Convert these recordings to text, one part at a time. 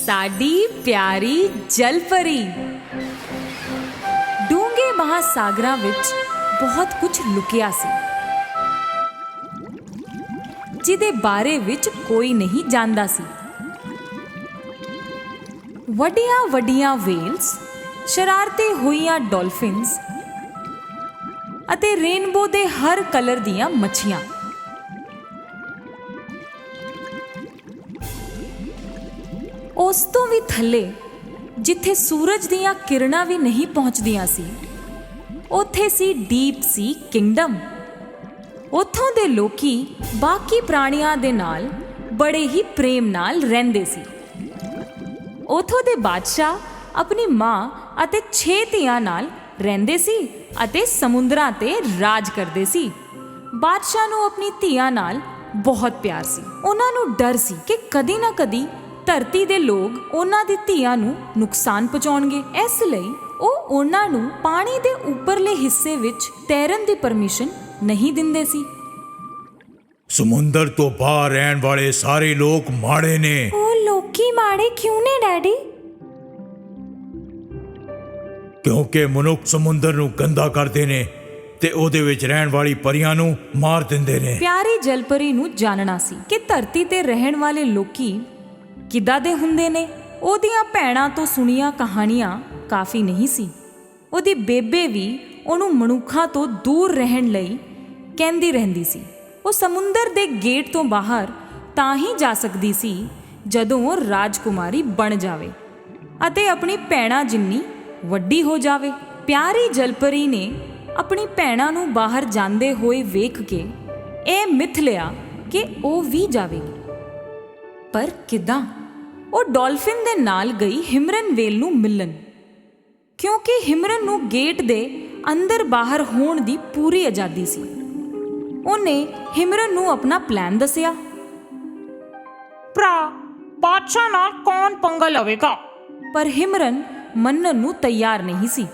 साडी प्यारी जल परी। डूंगे महासागरां विच बहुत कुछ लुकिया सी जिहदे बारे विच कोई नहीं जानदा सी। वड्डियां वड्डियां वेल्स, शरारते होईयां डॉल्फिन्स अते रेनबो दे हर कलर दियां मच्छियां। उस तो भी थल्ले जिथे सूरज दियां किरणां भी नहीं पहुंचदियां सी, उत्थे सी डीप सी किंगडम। उत्थों दे लोकी बाकी प्राणियां दे नाल बड़े ही प्रेम नाल रहिंदे सी। उत्थों दे बादशाह अपनी मां अते 6 धीआं नाल रहिंदे सी अते समुंदरां ते राज करदे सी। बादशाह नूं अपनी धीआं नाल बहुत प्यार सी। उन्हां नूं डर सी कि कदी ना कदी धरती दे लोग उन्हां दी धीआं नूं नुकसान पहुंचाउणगे। इस लई ਉਹ ਉਹਨਾਂ ਨੂੰ ਪਾਣੀ ਦੇ ਉੱਪਰਲੇ ਹਿੱਸੇ ਵਿੱਚ ਤੈਰਨ ਦੀ ਪਰਮਿਸ਼ਨ ਨਹੀਂ ਦਿੰਦੇ ਸੀ। ਸਮੁੰਦਰ ਤੋਂ ਬਾਹਰ ਰਹਿਣ ਵਾਲੇ ਸਾਰੇ ਲੋਕ ਮਾੜੇ ਨੇ। ਉਹ ਲੋਕੀ ਮਾੜੇ ਕਿਉਂ ਨੇ ਡੈਡੀ? ਕਿਉਂਕਿ ਮਨੁੱਖ ਸਮੁੰਦਰ ਨੂੰ ਗੰਦਾ ਕਰਦੇ ਨੇ ਤੇ ਉਹਦੇ ਵਿੱਚ ਰਹਿਣ ਵਾਲੀ ਪਰੀਆਂ ਨੂੰ ਮਾਰ ਦਿੰਦੇ ਨੇ। ਪਿਆਰੀ ਜਲਪਰੀ ਨੂੰ ਜਾਣਨਾ ਸੀ ਕਿ ਧਰਤੀ ਤੇ ਰਹਿਣ ਵਾਲੇ ਲੋਕੀ ਕਿੱਦਾਂ ਦੇ ਹੁੰਦੇ ਨੇ। ਉਹਦੀਆਂ ਭੈਣਾਂ ਤੋਂ ਸੁਣੀਆਂ ਕਹਾਣੀਆਂ ਕਾਫੀ ਨਹੀਂ ਸੀ। ਉਹਦੀ ਬੇਬੇ ਵੀ ਉਹਨੂੰ ਮਨੁੱਖਾਂ ਤੋਂ ਦੂਰ ਰਹਿਣ ਲਈ ਕਹਿੰਦੀ ਰਹਿੰਦੀ ਸੀ। ਉਹ ਸਮੁੰਦਰ ਦੇ ਗੇਟ ਤੋਂ ਬਾਹਰ ਤਾਂ ਹੀ ਜਾ ਸਕਦੀ ਸੀ ਜਦੋਂ ਉਹ ਰਾਜਕੁਮਾਰੀ ਬਣ ਜਾਵੇ ਅਤੇ ਆਪਣੀ ਭੈਣਾਂ ਜਿੰਨੀ ਵੱਡੀ ਹੋ ਜਾਵੇ। ਪਿਆਰੀ ਜਲਪਰੀ ਨੇ ਆਪਣੀ ਭੈਣਾਂ ਨੂੰ ਬਾਹਰ ਜਾਂਦੇ ਹੋਏ ਵੇਖ ਕੇ ਇਹ ਮਿੱਥ ਲਿਆ ਕਿ ਉਹ ਵੀ ਜਾਵੇਗੀ। ਪਰ ਕਿੱਦਾਂ? ਉਹ ਡਾਲਫਿਨ ਦੇ ਨਾਲ ਗਈ ਹਿਮਰਨ ਵੇਲ ਨੂੰ ਮਿਲਣ, ਕਿਉਂਕਿ ਹਿਮਰਨ ਨੂੰ ਗੇਟ ਦੇ ਅੰਦਰ ਬਾਹਰ ਹੋਣ ਦੀ ਪੂਰੀ ਆਜ਼ਾਦੀ ਸੀ। ਉਹਨੇ ਹਿਮਰਨ ਨੂੰ ਆਪਣਾ ਪਲਾਨ ਦੱਸਿਆ। ਭਰਾ, ਬਾਦਸ਼ਾਹ ਨਾਲ ਕੌਣ ਪੰਗਾ ਲਵੇਗਾ? ਪਰ ਹਿਮਰਨ ਮੰਨਣ ਨੂੰ ਤਿਆਰ ਨਹੀਂ ਸੀ।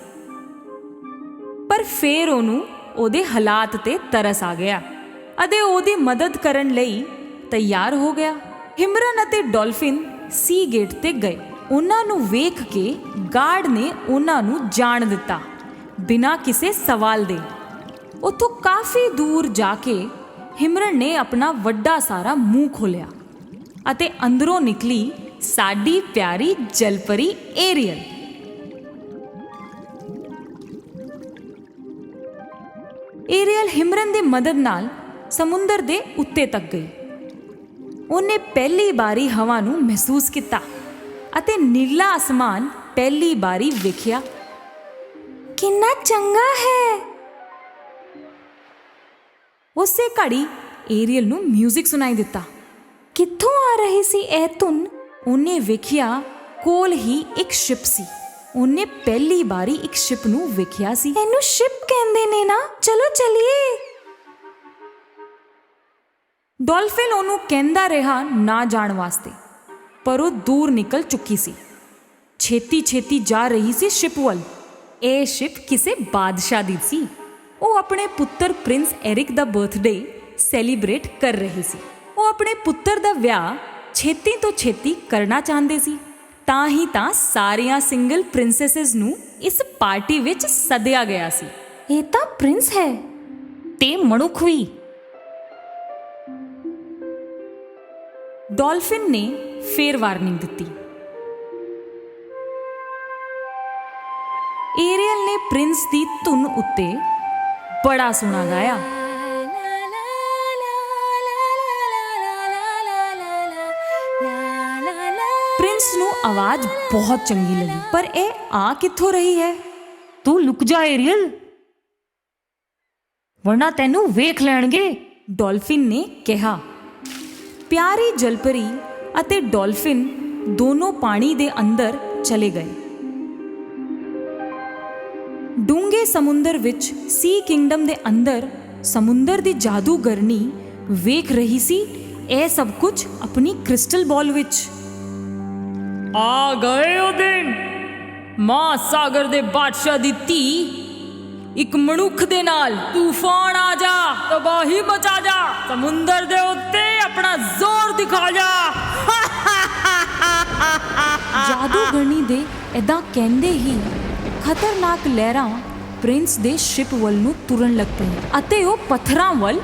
ਪਰ ਫੇਰ ਉਹਨੂੰ ਉਹਦੇ ਹਾਲਾਤ ਤੇ ਤਰਸ ਆ ਗਿਆ ਅਤੇ ਉਹਦੀ ਮਦਦ ਕਰਨ ਲਈ ਤਿਆਰ ਹੋ ਗਿਆ। ਹਿਮਰਨ ਅਤੇ ਡਾਲਫਿਨ ਸੀ ਗੇਟ ਤੇ ਗਏ। ਉਹਨਾਂ ਨੂੰ ਵੇਖ ਕੇ ਗਾਰਡ ਨੇ ਉਹਨਾਂ ਨੂੰ ਜਾਣ ਦਿੱਤਾ ਬਿਨਾਂ ਕਿਸੇ ਸਵਾਲ ਦੇ। ਉੱਥੋਂ ਕਾਫੀ ਦੂਰ ਜਾ ਕੇ ਹਿਮਰਨ ਨੇ ਆਪਣਾ ਵੱਡਾ ਸਾਰਾ ਮੂੰਹ ਖੋਲਿਆ ਅਤੇ ਅੰਦਰੋਂ ਨਿਕਲੀ ਸਾਡੀ ਪਿਆਰੀ ਜਲਪਰੀ ਏਰੀਅਲ। ਏਰੀਅਲ ਹਿਮਰਨ ਦੀ ਮਦਦ ਨਾਲ ਸਮੁੰਦਰ ਦੇ ਉੱਤੇ ਤੱਕ ਗਈ। ਉਹਨੇ ਪਹਿਲੀ ਵਾਰੀ ਹਵਾ ਨੂੰ ਮਹਿਸੂਸ ਕੀਤਾ ਅਤੇ ਨੀਲਾ ਅਸਮਾਨ ਪਹਿਲੀ ਵਾਰੀ ਵੇਖਿਆ। ਕਿੰਨਾ ਚੰਗਾ ਹੈ। ਉਸੇ ਘੜੀ ਏਰੀਅਲ ਨੂੰ ਮਿਊਜ਼ਿਕ ਸੁਣਾਈ ਦਿੱਤਾ। ਕਿੱਥੋਂ ਆ ਰਹੀ ਸੀ ਇਹ ਧੁਨ? ਉਹਨੇ ਵੇਖਿਆ ਕੋਲ ਹੀ ਇੱਕ ਸ਼ਿਪ ਸੀ। ਉਹਨੇ ਪਹਿਲੀ ਵਾਰੀ ਇੱਕ ਸ਼ਿਪ ਨੂੰ ਵੇਖਿਆ ਸੀ। ਇਹਨੂੰ ਸ਼ਿਪ ਕਹਿੰਦੇ ਨੇ ਨਾ, ਚਲੋ ਚਲੀਏ। ਡਾਲਫਿਨ ਉਹਨੂੰ ਕਹਿੰਦਾ ਰਿਹਾ ਨਾ ਜਾਣ ਵਾਸਤੇ, ਪਰ ਉਹ ਦੂਰ ਨਿਕਲ ਚੁੱਕੀ ਸੀ। ਛੇਤੀ ਛੇਤੀ ਜਾ ਰਹੀ ਸੀ ਸ਼ਿਪ ਵੱਲ। ਇਹ ਸ਼ਿਪ ਕਿਸੇ ਬਾਦਸ਼ਾਹ ਦੀ ਸੀ। ਉਹ ਆਪਣੇ ਪੁੱਤਰ ਪ੍ਰਿੰਸ ਐਰਿਕ ਦਾ ਬਰਥਡੇ ਸੈਲੀਬ੍ਰੇਟ ਕਰ ਰਹੀ ਸੀ। ਉਹ ਆਪਣੇ ਪੁੱਤਰ ਦਾ ਵਿਆਹ ਛੇਤੀ ਤੋਂ ਛੇਤੀ ਕਰਨਾ ਚਾਹੁੰਦੇ ਸੀ। ਤਾਂ ਹੀ ਤਾਂ ਸਾਰੀਆਂ ਸਿੰਗਲ ਪ੍ਰਿੰਸੈਸਸ ਨੂੰ ਇਸ ਪਾਰਟੀ ਵਿੱਚ ਸੱਦਿਆ ਗਿਆ ਸੀ। ਇਹ ਤਾਂ ਪ੍ਰਿੰਸ ਹੈ ਤੇ ਮਨੁੱਖ ਵੀ। ਡਾਲਫਿਨ ਨੇ ਫੇਰ ਵਾਰਨਿੰਗ ਦਿੱਤੀ। ਏਰੀਅਲ ਨੇ ਪ੍ਰਿੰਸ ਦੀ ਧੁਨ ਉੱਤੇ ਬੜਾ ਸੋਹਣਾ ਗਾਇਆ। ਪ੍ਰਿੰਸ ਨੂੰ ਆਵਾਜ਼ ਬਹੁਤ ਚੰਗੀ ਲੱਗੀ, ਪਰ ਇਹ ਆ ਕਿੱਥੋਂ ਰਹੀ ਹੈ? ਤੂੰ ਲੁਕ ਜਾ ਏਰੀਅਲ, ਵਰਨਾ ਤੈਨੂੰ ਵੇਖ ਲੈਣਗੇ, ਡਾਲਫਿਨ ਨੇ ਕਿਹਾ। ਪਿਆਰੀ ਜਲਪਰੀ ਅਤੇ ਡਾਲਫਿਨ ਦੋਨੋਂ ਪਾਣੀ ਦੇ ਅੰਦਰ ਚਲੇ ਗਏ। ਡੂੰਘੇ ਸਮੁੰਦਰ ਵਿੱਚ ਸੀ ਕਿੰਗਡਮ ਦੇ ਅੰਦਰ ਸਮੁੰਦਰ ਦੀ ਜਾਦੂਗਰਨੀ ਵੇਖ ਰਹੀ ਸੀ ਇਹ ਸਭ ਕੁਝ ਆਪਣੀ ਕ੍ਰਿਸਟਲ ਬਾਲ ਵਿੱਚ। ਆ ਗਏ ਉਹ ਦਿਨ, ਮਾਂ ਸਾਗਰ ਦੇ ਬਾਦਸ਼ਾਹ ਦੀ ਧੀ ਇੱਕ ਮਨੁੱਖ ਦੇ ਨਾਲ ਤੂਫਾਨ ਆ ਜਾ, ਤਬਾਹੀ ਮਚਾ ਜਾ, ਸਮੁੰਦਰ ਦੇ ਉੱਤੇ ਆਪਣਾ ਜ਼ੋਰ ਦਿਖਾ ਜਾ। ਜਾਦੂਗਰਨੀ ਦੇ ਐਦਾਂ ਕਹਿੰਦੇ ਹੀ ਖਤਰਨਾਕ ਲਹਿਰਾਂ ਪ੍ਰਿੰਸ ਦੇ ਸ਼ਿਪ ਵੱਲ ਨੂੰ ਤੁਰਨ ਲੱਗ ਪਈਆਂ ਅਤੇ ਉਹ ਪੱਥਰਾਂ ਵੱਲ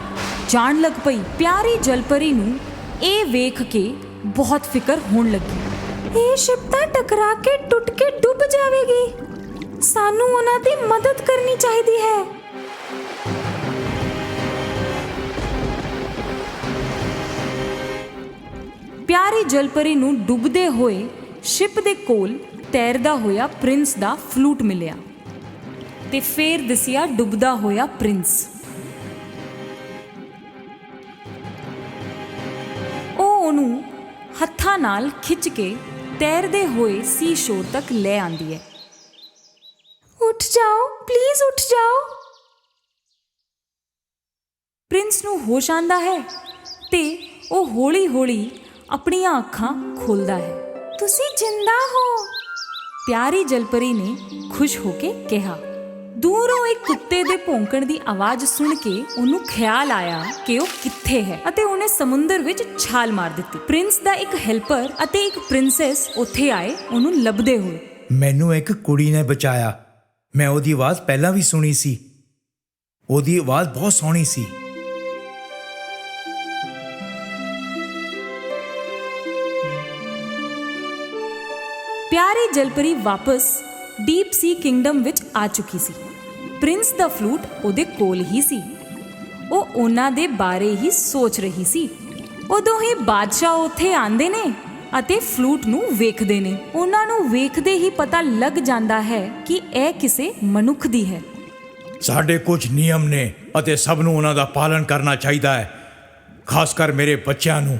ਜਾਣ ਲੱਗ ਪਈ। ਪਿਆਰੀ ਜਲਪਰੀ ਨੂੰ ਇਹ ਵੇਖ ਕੇ ਬਹੁਤ ਫਿਕਰ ਹੋਣ ਲੱਗੀ। ਇਹ ਸ਼ਿਪ ਤਾਂ ਟਕਰਾ ਕੇ ਟੁੱਟ ਕੇ ਡੁੱਬ ਜਾਵੇਗੀ। ਸਾਨੂੰ ਉਹਨਾਂ ਦੀ ਮਦਦ ਕਰਨੀ ਚਾਹੀਦੀ ਹੈ। ਪਿਆਰੀ ਜਲਪਰੀ ਨੂੰ ਡੁੱਬਦੇ ਹੋਏ ਸ਼ਿਪ ਦੇ ਕੋਲ ਤੈਰਦਾ ਹੋਇਆ ਪ੍ਰਿੰਸ ਦਾ ਫਲੂਟ ਮਿਲਿਆ ਤੇ ਫੇਰ ਦਿਸਿਆ ਡੁੱਬਦਾ ਹੋਇਆ ਪ੍ਰਿੰਸ। ਉਹ ਉਹਨੂੰ ਹੱਥਾਂ ਨਾਲ ਖਿੱਚ ਕੇ ਤੈਰਦੇ ਹੋਏ ਸੀ ਸ਼ੋਰ ਤੱਕ ਲੈ ਆਂਦੀ ਹੈ। ਉੱਠ ਜਾਓ, ਪਲੀਜ਼ ਉੱਠ ਜਾਓ। ਪ੍ਰਿੰਸ ਨੂੰ ਹੋਸ਼ ਆਂਦਾ ਹੈ ਤੇ ਉਹ ਹੌਲੀ-ਹੌਲੀ ਆਪਣੀਆਂ ਅੱਖਾਂ ਖੋਲਦਾ ਹੈ। ਤੁਸੀਂ ਜਿੰਦਾ ਹੋ, ਪਿਆਰੀ ਜਲਪਰੀ ਨੇ ਖੁਸ਼ ਹੋ ਕੇ ਕਿਹਾ। ਦੂਰੋਂ ਇੱਕ ਕੁੱਤੇ ਦੇ ਭੌਂਕਣ ਦੀ ਆਵਾਜ਼ ਸੁਣ ਕੇ ਉਹਨੂੰ ਖਿਆਲ ਆਇਆ ਕਿ ਉਹ ਕਿੱਥੇ ਹੈ ਅਤੇ ਉਹਨੇ ਸਮੁੰਦਰ ਵਿੱਚ ਛਾਲ ਮਾਰ ਦਿੱਤੀ। ਪ੍ਰਿੰਸ ਦਾ ਇੱਕ ਹੈਲਪਰ ਅਤੇ ਇੱਕ ਪ੍ਰਿੰਸੈਸ ਉੱਥੇ ਆਏ ਉਹਨੂੰ ਲੱਭਦੇ ਹੋਏ। ਮੈਨੂੰ ਇੱਕ ਕੁੜੀ ਨੇ ਬਚਾਇਆ। ਮੈਂ ਉਹਦੀ ਆਵਾਜ਼ ਪਹਿਲਾਂ ਵੀ ਸੁਣੀ ਸੀ। ਉਹਦੀ ਆਵਾਜ਼ ਬਹੁਤ ਸੋਹਣੀ ਸੀ। ਪਿਆਰੀ ਜਲਪਰੀ ਵਾਪਸ ਡੀਪ ਸੀ ਕਿੰਗਡਮ ਵਿੱਚ ਆ ਚੁੱਕੀ ਸੀ। ਪ੍ਰਿੰਸ ਦਾ ਫਲੂਟ ਉਹਦੇ ਕੋਲ ਹੀ ਸੀ। ਉਹ ਉਹਨਾਂ ਦੇ ਬਾਰੇ ਹੀ ਸੋਚ ਰਹੀ ਸੀ। ਉਦੋਂ ਹੀ ਬਾਦਸ਼ਾਹ ਉੱਥੇ ਆਂਦੇ ਨੇ ਅਤੇ ਫਲੂਟ ਨੂੰ ਵੇਖਦੇ ਨੇ। ਉਹਨਾਂ ਨੂੰ ਵੇਖਦੇ ਹੀ ਪਤਾ ਲੱਗ ਜਾਂਦਾ ਹੈ ਕਿ ਇਹ ਕਿਸੇ ਮਨੁੱਖ ਦੀ ਹੈ। ਸਾਡੇ ਕੁਝ ਨਿਯਮ ਨੇ ਅਤੇ ਸਭ ਨੂੰ ਉਹਨਾਂ ਦਾ ਪਾਲਣ ਕਰਨਾ ਚਾਹੀਦਾ ਹੈ, ਖਾਸ ਕਰ ਮੇਰੇ ਬੱਚਿਆਂ ਨੂੰ।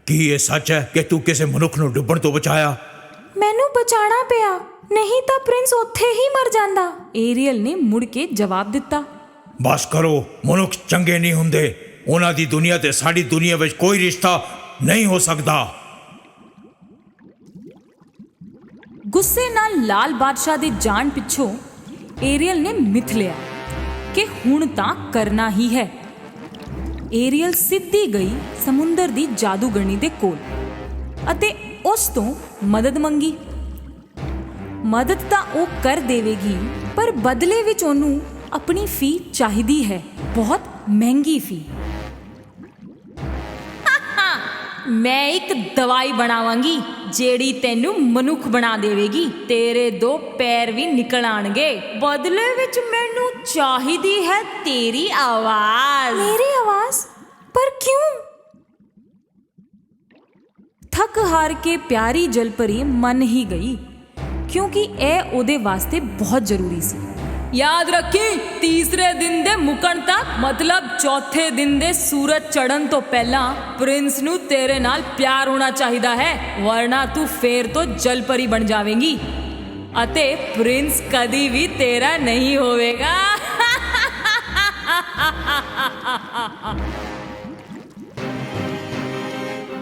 ਕੀ ਇਹ ਸੱਚ ਹੈ ਕਿ ਤੂੰ ਕਿਸੇ ਮਨੁੱਖ ਨੂੰ ਡੁੱਬਣ ਤੋਂ ਬਚਾਇਆ? ਮੈਨੂੰ ਬਚਾਣਾ ਪਿਆ, ਨਹੀਂ ਤਾਂ ਪ੍ਰਿੰਸ ਉੱਥੇ ਹੀ ਮਰ ਜਾਂਦਾ। ਏਰੀਅਲ ਨੇ ਮੁੜ ਕੇ ਜਵਾਬ ਦਿੱਤਾ। ਬਸ ਕਰੋ, ਮਨੁੱਖ ਚੰਗੇ ਨਹੀਂ ਹੁੰਦੇ। ਉਹਨਾਂ ਦੀ ਦੁਨੀਆ ਤੇ ਸਾਡੀ ਦੁਨੀਆ ਵਿੱਚ ਕੋਈ ਰਿਸ਼ਤਾ ਨਹੀਂ ਹੋ ਸਕਦਾ। ਗੁੱਸੇ ਨਾਲ ਲਾਲ ਬਾਦਸ਼ਾਹ ਦੇ ਜਾਣ ਪਿੱਛੋਂ ਏਰੀਅਲ ਨੇ ਮਿਥ ਲਿਆ ਕਿ ਹੁਣ ਤਾਂ ਕਰਨਾ ਹੀ ਹੈ। ਏਰੀਅਲ ਸਿੱਧੀ ਗਈ ਸਮੁੰਦਰ ਦੀ ਜਾਦੂਗਰਨੀ ਦੇ ਕੋਲ ਅਤੇ ਉਸ ਤੋਂ ਮਦਦ ਮੰਗੀ। ਮਦਦ ਤਾਂ ਉਹ ਕਰ ਦੇਵੇਗੀ, ਪਰ ਬਦਲੇ ਵਿੱਚ ਉਹਨੂੰ ਆਪਣੀ ਫੀ ਚਾਹੀਦੀ ਹੈ, ਬਹੁਤ ਮਹਿੰਗੀ ਫੀ। ਮੈਂ ਇੱਕ ਦਵਾਈ ਬਣਾਵਾਂਗੀ ਜਿਹੜੀ ਤੈਨੂੰ ਮਨੁੱਖ ਬਣਾ ਦੇਵੇਗੀ। ਤੇਰੇ 2 ਪੈਰ ਵੀ ਨਿਕਲ ਆਣਗੇ। ਬਦਲੇ ਵਿੱਚ ਮੈਨੂੰ ਚਾਹੀਦੀ ਹੈ ਤੇਰੀ ਆਵਾਜ਼। ਮੇਰੀ ਆਵਾਜ਼? ਪਰ ਕਿਉਂ? ਥੱਕ ਹਾਰ ਕੇ ਪਿਆਰੀ ਜਲਪਰੀ ਮੰਨ ਹੀ ਗਈ, ਕਿਉਂਕਿ ਇਹ ਉਹਦੇ ਵਾਸਤੇ ਬਹੁਤ ਜ਼ਰੂਰੀ ਸੀ। ਯਾਦ ਰੱਖੀ, ਤੀਸਰੇ ਦਿਨ ਦੇ ਮੁੱਕਣ ਤੱਕ, ਮਤਲਬ ਚੌਥੇ ਦਿਨ ਦੇ ਸੂਰਜ ਚੜ੍ਹਨ ਤੋਂ ਪਹਿਲਾਂ ਪ੍ਰਿੰਸ ਨੂੰ ਤੇਰੇ ਨਾਲ ਪਿਆਰ ਹੋਣਾ ਚਾਹੀਦਾ ਹੈ, ਵਰਨਾ ਤੂੰ ਫੇਰ ਤੋਂ ਜਲਪਰੀ ਬਣ ਜਾਵੇਂਗੀ ਅਤੇ ਪ੍ਰਿੰਸ ਕਦੀ ਵੀ ਤੇਰਾ ਨਹੀਂ ਹੋਵੇਗਾ।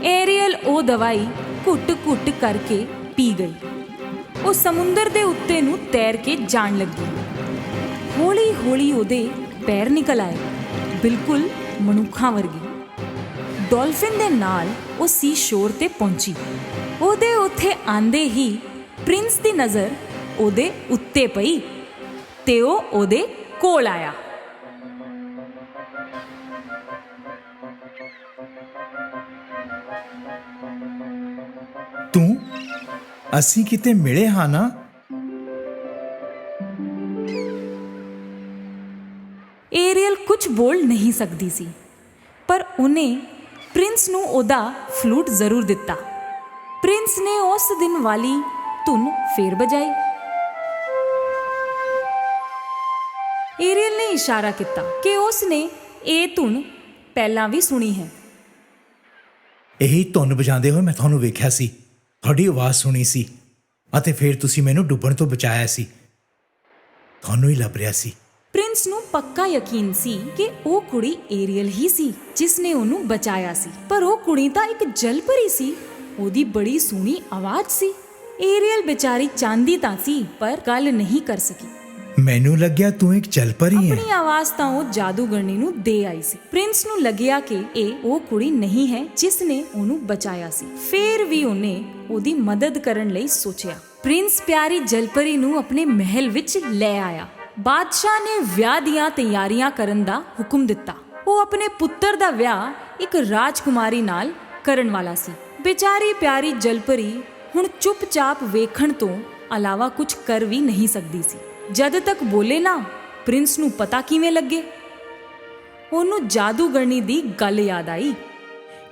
ਏਰੀਅਲ ਉਹ ਦਵਾਈ ਘੁੱਟ-ਘੁੱਟ ਕਰਕੇ ਪੀ ਗਈ। ਉਹ ਸਮੁੰਦਰ ਦੇ ਉੱਤੇ ਨੂੰ ਤੈਰ ਕੇ ਜਾਣ ਲੱਗੀ। ਹੌਲੀ-ਹੌਲੀ ਉਹਦੇ ਪੈਰ ਨਿਕਲ ਆਏ, ਬਿਲਕੁਲ ਮਨੁੱਖਾਂ ਵਰਗੇ। ਡੌਲਫਿਨ ਦੇ ਨਾਲ ਉਹ ਸੀ ਸ਼ੋਰ ਤੇ ਪਹੁੰਚੀ। ਉਹਦੇ ਉੱਥੇ ਆਂਦੇ ਹੀ ਪ੍ਰਿੰਸ ਦੀ ਨਜ਼ਰ ਉਹਦੇ ਉੱਤੇ ਪਈ ਤੇ ਉਹ ਉਹਦੇ ਕੋਲ ਆਇਆ। ਤੂੰ, ਅਸੀਂ ਕਿਤੇ ਮਿਲੇ ਹਾਂ ਨਾ? ਏਰੀਅਲ ਕੁਝ ਬੋਲ ਨਹੀਂ ਸਕਦੀ ਸੀ, ਪਰ ਉਹਨੇ ਪ੍ਰਿੰਸ ਨੂੰ ਉਹਦਾ ਫਲੂਟ ਜ਼ਰੂਰ ਦਿੱਤਾ। ਪ੍ਰਿੰਸ ਨੇ ਉਸ ਦਿਨ ਵਾਲੀ ਧੁਨ ਫੇਰ ਬਜਾਈ। ਏਰੀਅਲ ਨੇ ਇਸ਼ਾਰਾ ਕੀਤਾ ਕਿ ਉਸ ਨੇ ਇਹ ਧੁਨ ਪਹਿਲਾਂ ਵੀ ਸੁਣੀ ਹੈ। ਇਹੀ ਧੁਨ ਵਜਾਉਂਦੇ ਹੋਏ ਮੈਂ ਤੁਹਾਨੂੰ ਵੇਖਿਆ ਸੀ, ਤੁਹਾਡੀ ਆਵਾਜ਼ ਸੁਣੀ ਸੀ ਅਤੇ ਫਿਰ ਤੁਸੀਂ ਮੈਨੂੰ ਡੁੱਬਣ ਤੋਂ ਬਚਾਇਆ ਸੀ। ਤੁਹਾਨੂੰ ਹੀ ਲੱਭ ਰਿਹਾ ਸੀ। ਪ੍ਰਿੰਸ ਨੂੰ ਪੱਕਾ ਯਕੀਨ ਸੀ ਕਿ ਉਹ ਕੁੜੀ ਏਰੀਅਲ ਹੀ ਸੀ ਜਿਸ ਨੇ ਉਹਨੂੰ ਬਚਾਇਆ ਸੀ, ਪਰ ਉਹ ਕੁੜੀ ਤਾਂ ਇੱਕ ਜਲਪਰੀ ਸੀ। ਉਹਦੀ ਬੜੀ ਸੋਹਣੀ ਆਵਾਜ਼ ਸੀ। ਏਰੀਅਲ ਵਿਚਾਰੀ ਚਾਹੁੰਦੀ ਤਾਂ ਸੀ, ਪਰ ਗੱਲ ਨਹੀਂ ਕਰ ਸਕੀ। ਮੈਨੂੰ ਲੱਗਿਆ ਤੂੰ ਇੱਕ ਜਲਪਰੀ ਹੈ। ਆਪਣੀ ਆਵਾਜ਼ ਤਾਂ ਉਹ ਜਾਦੂਗਰਨੀ ਨੂੰ ਦੇ ਆਈ ਸੀ। ਪ੍ਰਿੰਸ ਨੂੰ ਲੱਗਿਆ ਕਿ ਇਹ ਉਹ ਕੁੜੀ ਨਹੀਂ ਹੈ ਜਿਸ ਨੇ ਉਹਨੂੰ ਬਚਾਇਆ ਸੀ। ਫੇਰ ਵੀ ਉਹਨੇ ਉਹਦੀ ਮਦਦ ਕਰਨ ਲਈ ਸੋਚਿਆ। ਪ੍ਰਿੰਸ ਪਿਆਰੀ ਜਲਪਰੀ ਨੂੰ ਆਪਣੇ ਮਹਿਲ ਵਿੱਚ ਲੈ ਆਇਆ। ਬਾਦਸ਼ਾਹ ਨੇ ਵਿਆਹ ਦੀਆਂ ਤਿਆਰੀਆਂ ਕਰਨ ਦਾ ਹੁਕਮ ਦਿੱਤਾ। ਉਹ ਆਪਣੇ ਪੁੱਤਰ ਦਾ ਵਿਆਹ ਇੱਕ ਰਾਜਕੁਮਾਰੀ ਨਾਲ ਕਰਨ ਵਾਲਾ ਸੀ। ਬੇਚਾਰੀ ਪਿਆਰੀ ਜਲਪਰੀ ਹੁਣ ਚੁੱਪਚਾਪ ਵੇਖਣ ਤੋਂ ਇਲਾਵਾ ਕੁਝ ਕਰ ਵੀ ਨਹੀਂ ਸਕਦੀ ਸੀ। ਜਦ ਤੱਕ ਬੋਲੇ ਨਾ, ਪ੍ਰਿੰਸ ਨੂੰ ਪਤਾ ਕਿਵੇਂ ਲੱਗੇ? ਉਹਨੂੰ ਜਾਦੂਗਰਨੀ ਦੀ ਗੱਲ ਯਾਦ ਆਈ।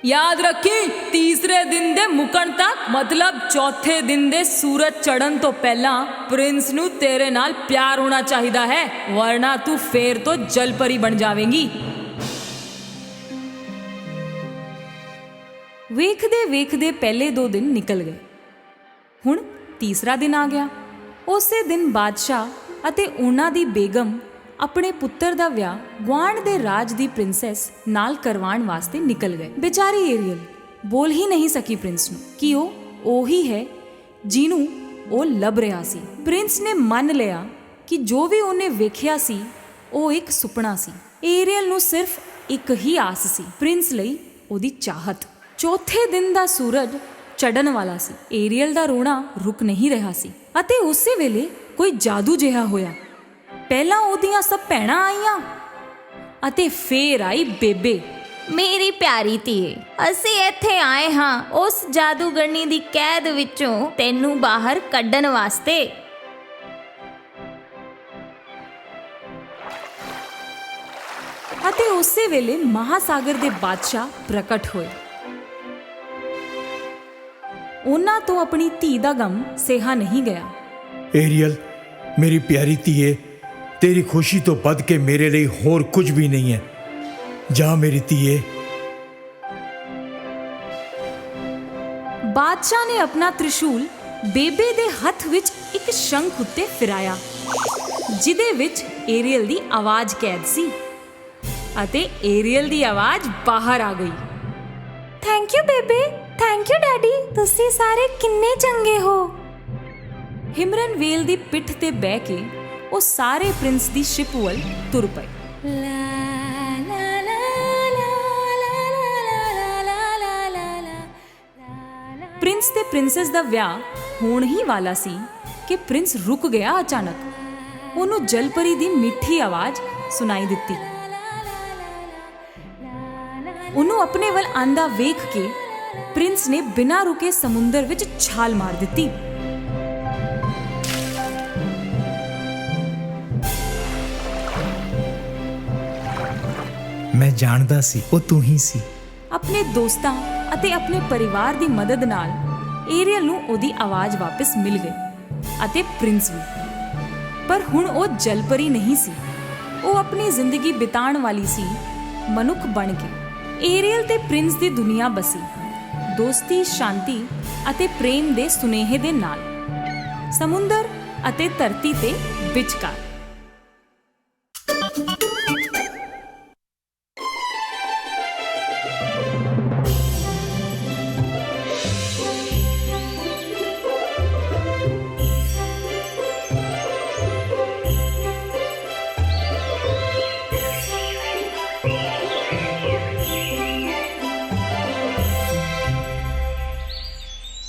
ਯਾਦ ਰੱਖੀ, ਤੀਸਰੇ ਦਿਨ ਦੇ ਮੁਕਣ ਤੱਕ, ਮਤਲਬ ਚੌਥੇ ਦਿਨ ਦੇ ਸੂਰਜ ਚੜ੍ਹਨ ਤੋਂ ਪਹਿਲਾਂ ਪ੍ਰਿੰਸ ਨੂੰ ਤੇਰੇ ਨਾਲ ਪਿਆਰ ਹੋਣਾ ਚਾਹੀਦਾ ਹੈ, ਵਰਨਾ ਤੂੰ ਫੇਰ ਤੋਂ ਜਲਪਰੀ ਬਣ ਜਾਵੇਂਗੀ। ਵੇਖਦੇ ਵੇਖਦੇ ਪਹਿਲੇ 2 ਦਿਨ ਨਿਕਲ ਗਏ। ਹੁਣ ਤੀਸਰਾ ਦਿਨ ਆ ਗਿਆ। ਉਸੇ ਦਿਨ ਬਾਦਸ਼ਾਹ ਅਤੇ ਉਹਨਾਂ ਦੀ ਬੇਗਮ ਆਪਣੇ ਪੁੱਤਰ ਦਾ ਵਿਆਹ ਗੁਆਂਢ ਦੇ ਰਾਜ ਦੀ ਪ੍ਰਿੰਸੈਸ ਨਾਲ ਕਰਵਾਉਣ ਵਾਸਤੇ ਨਿਕਲ ਗਏ। ਬੇਚਾਰੀ ਏਰੀਅਲ ਬੋਲ ਹੀ ਨਹੀਂ ਸਕੀ ਪ੍ਰਿੰਸ ਨੂੰ ਕਿ ਉਹ ਉਹੀ ਹੈ ਜਿਹਨੂੰ ਉਹ ਲੱਭ ਰਿਹਾ ਸੀ। ਪ੍ਰਿੰਸ ਨੇ ਮੰਨ ਲਿਆ ਕਿ ਜੋ ਵੀ ਉਹਨੇ ਵੇਖਿਆ ਸੀ ਉਹ ਇੱਕ ਸੁਪਨਾ ਸੀ। ਏਰੀਅਲ ਨੂੰ ਸਿਰਫ ਇੱਕ ਹੀ ਆਸ ਸੀ, ਪ੍ਰਿੰਸ ਲਈ ਉਹਦੀ ਚਾਹਤ। ਚੌਥੇ ਦਿਨ ਦਾ ਸੂਰਜ ਚੜ੍ਹਨ ਵਾਲਾ ਸੀ। ਏਰੀਅਲ ਦਾ ਰੋਣਾ ਰੁਕ ਨਹੀਂ ਰਿਹਾ ਸੀ ਅਤੇ ਉਸੇ ਵੇਲੇ ਕੋਈ ਜਾਦੂ ਜਿਹਾ ਹੋਇਆ। ਪਹਿਲਾਂ ਉਹਦੀਆਂ ਸਭ ਭੈਣਾਂ ਆਈਆਂ ਅਤੇ ਫੇਰ ਆਈ ਬੇਬੇ। ਮੇਰੀ ਪਿਆਰੀ ਧੀਏ, ਅਸੀਂ ਇੱਥੇ ਆਏ ਹਾਂ ਉਸ ਜਾਦੂਗਰਨੀ ਦੀ ਕੈਦ ਵਿੱਚੋਂ ਤੈਨੂੰ ਬਾਹਰ ਕੱਢਣ ਵਾਸਤੇ। ਅਤੇ ਉਸੇ ਵੇਲੇ ਮਹਾਸਾਗਰ ਦੇ ਬਾਦਸ਼ਾਹ ਪ੍ਰਗਟ ਹੋਏ। ਉਹਨਾਂ ਤੋਂ ਆਪਣੀ ਧੀ ਦਾ ਗਮ ਸਹਿਆ ਨਹੀਂ ਗਿਆ। ਏਰੀਅਲ, ਮੇਰੀ ਪਿਆਰੀ ਧੀਏ, ਤੇਰੀ ਖੁਸ਼ੀ ਤੋਂ ਵੱਧ ਕੇ ਮੇਰੇ ਲਈ ਹੋਰ ਕੁਝ ਵੀ ਨਹੀਂ ਹੈ। ਜਾ ਮੇਰੀ ਧੀਏ। ਬਾਦਸ਼ਾਹ ਨੇ ਆਪਣਾ ਤ੍ਰਿਸ਼ੂਲ ਬੇਬੇ ਦੇ ਹੱਥ ਵਿੱਚ ਇੱਕ ਸ਼ੰਖ ਉੱਤੇ ਫਿਰਾਇਆ, ਜਿਹਦੇ ਵਿੱਚ ਏਰੀਅਲ ਦੀ ਆਵਾਜ਼ ਕੈਦ ਸੀ ਅਤੇ ਏਰੀਅਲ ਦੀ ਆਵਾਜ਼ ਬਾਹਰ ਆ ਗਈ। ਥੈਂਕ ਯੂ ਬੇਬੇ, ਥੈਂਕ ਯੂ ਡੈਡੀ, ਤੁਸੀਂ ਸਾਰੇ ਕਿੰਨੇ ਚੰਗੇ ਹੋ। ਹਿਮਰਨ ਵੇਲ ਦੀ ਪਿੱਠ ਤੇ ਬਹਿ ਕੇ ਉਹ ਸਾਰੇ ਪ੍ਰਿੰਸ ਦੀ ਸ਼ਿਪ ਵੱਲ ਤੁਰ ਪਏ। ਪ੍ਰਿੰਸ ਤੇ ਪ੍ਰਿੰਸੈਸ ਦਾ ਵਿਆਹ ਹੋਣ ਹੀ ਵਾਲਾ ਸੀ ਕਿ ਪ੍ਰਿੰਸ ਰੁਕ ਗਿਆ ਅਚਾਨਕ। ਉਹਨੂੰ ਜਲਪਰੀ ਦੀ ਮਿੱਠੀ ਆਵਾਜ਼ ਸੁਣਾਈ ਦਿੱਤੀ। ਉਹਨੂੰ ਆਪਣੇ ਵੱਲ ਆਂਦਾ ਵੇਖ ਕੇ ਪ੍ਰਿੰਸ ਨੇ ਬਿਨਾਂ ਰੁਕੇ ਸਮੁੰਦਰ ਵਿੱਚ ਛਾਲ ਮਾਰ ਦਿੱਤੀ। ਮੈਂ ਜਾਣਦਾ ਸੀ ਉਹ ਤੂੰ ਹੀ ਸੀ। ਆਪਣੇ ਦੋਸਤਾਂ ਅਤੇ ਆਪਣੇ ਪਰਿਵਾਰ ਦੀ ਮਦਦ ਨਾਲ ਏਰੀਅਲ ਨੂੰ ਉਹਦੀ ਆਵਾਜ਼ ਵਾਪਸ ਮਿਲ ਗਈ ਅਤੇ ਪ੍ਰਿੰਸ ਵੀ। ਪਰ ਹੁਣ ਉਹ ਜਲਪਰੀ ਨਹੀਂ ਸੀ, ਉਹ ਆਪਣੀ ਜ਼ਿੰਦਗੀ ਬਿਤਾਉਣ ਵਾਲੀ ਸੀ ਮਨੁੱਖ ਬਣ ਕੇ। ਏਰੀਅਲ ਤੇ ਪ੍ਰਿੰਸ ਦੀ ਦੁਨੀਆ ਬਸੀ, ਦੋਸਤੀ, ਸ਼ਾਂਤੀ ਅਤੇ ਪ੍ਰੇਮ ਦੇ ਸੁਨੇਹੇ ਦੇ ਨਾਲ, ਸਮੁੰਦਰ ਅਤੇ ਧਰਤੀ ਤੇ ਵਿਚਕਾਰ।